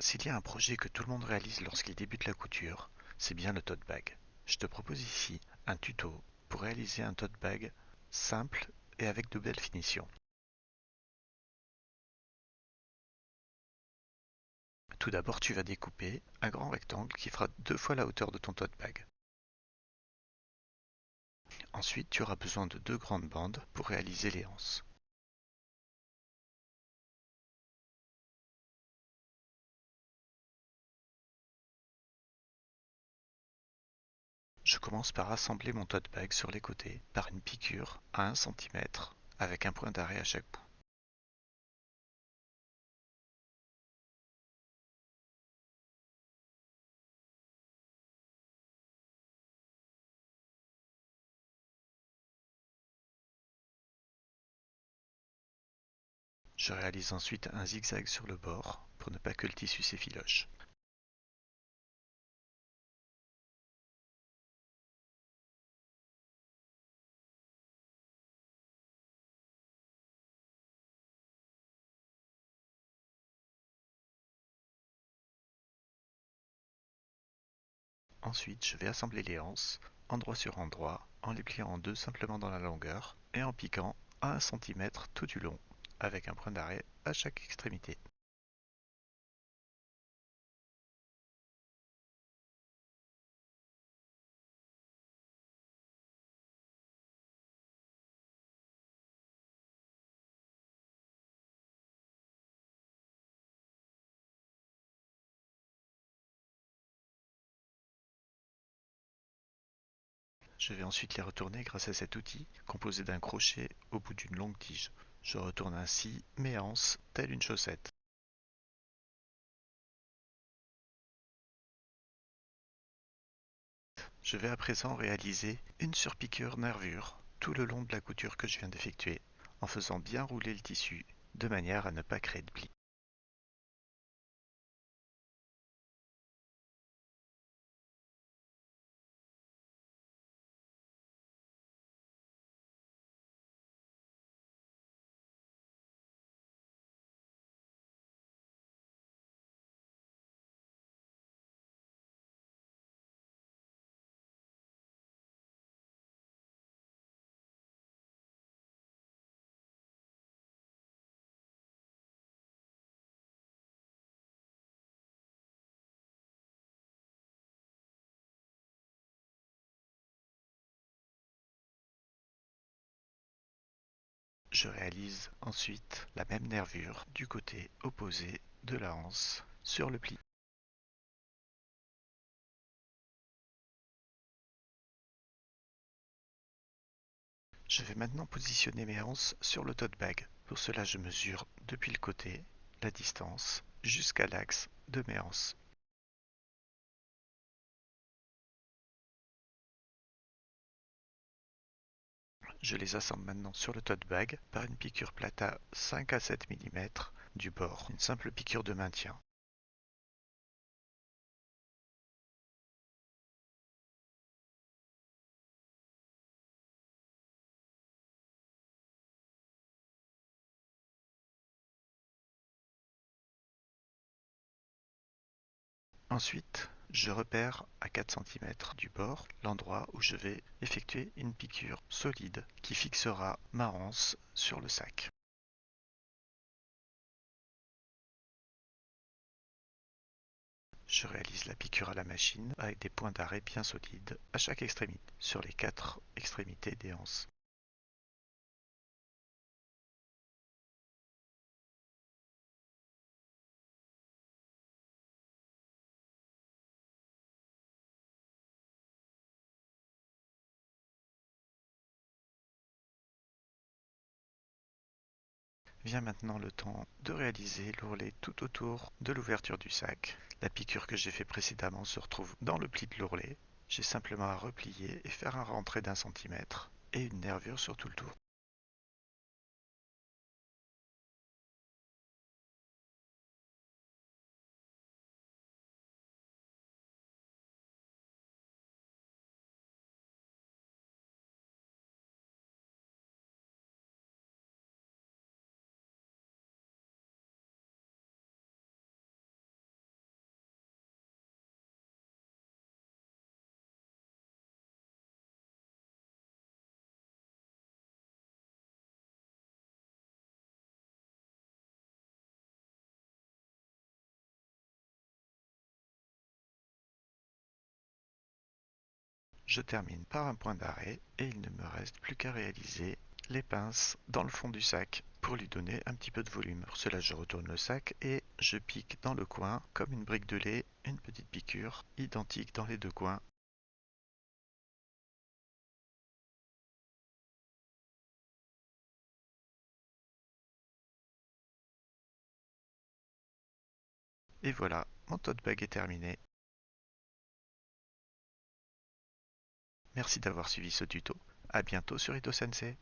S'il y a un projet que tout le monde réalise lorsqu'il débute la couture, c'est bien le tote bag. Je te propose ici un tuto pour réaliser un tote bag simple et avec de belles finitions. Tout d'abord, tu vas découper un grand rectangle qui fera 2 fois la hauteur de ton tote bag. Ensuite, tu auras besoin de 2 grandes bandes pour réaliser les anses. Je commence par assembler mon tote bag sur les côtés par une piqûre à 1 cm avec un point d'arrêt à chaque bout. Je réalise ensuite un zigzag sur le bord pour ne pas que le tissu s'effiloche. Ensuite, je vais assembler les anses, endroit sur endroit, en les pliant en deux simplement dans la longueur et en piquant à 1 cm tout du long, avec un point d'arrêt à chaque extrémité. Je vais ensuite les retourner grâce à cet outil composé d'un crochet au bout d'une longue tige. Je retourne ainsi mes anses telle une chaussette. Je vais à présent réaliser une surpiqûre nervure tout le long de la couture que je viens d'effectuer, en faisant bien rouler le tissu de manière à ne pas créer de plis. Je réalise ensuite la même nervure du côté opposé de la anse sur le pli. Je vais maintenant positionner mes anses sur le tote bag. Pour cela, je mesure depuis le côté la distance jusqu'à l'axe de mes anses. Je les assemble maintenant sur le tote bag par une piqûre plata 5 à 7 mm du bord, une simple piqûre de maintien. Ensuite, je repère à 4 cm du bord l'endroit où je vais effectuer une piqûre solide qui fixera ma anse sur le sac. Je réalise la piqûre à la machine avec des points d'arrêt bien solides à chaque extrémité, sur les 4 extrémités des anses. Vient maintenant le temps de réaliser l'ourlet tout autour de l'ouverture du sac. La piqûre que j'ai fait précédemment se retrouve dans le pli de l'ourlet. J'ai simplement à replier et faire un rentré d'1 cm et une nervure sur tout le tour. Je termine par un point d'arrêt et il ne me reste plus qu'à réaliser les pinces dans le fond du sac pour lui donner un petit peu de volume. Pour cela, je retourne le sac et je pique dans le coin, comme une brique de lait, une petite piqûre identique dans les deux coins. Et voilà, mon tote bag est terminé. Merci d'avoir suivi ce tuto. À bientôt sur Ito Sensei.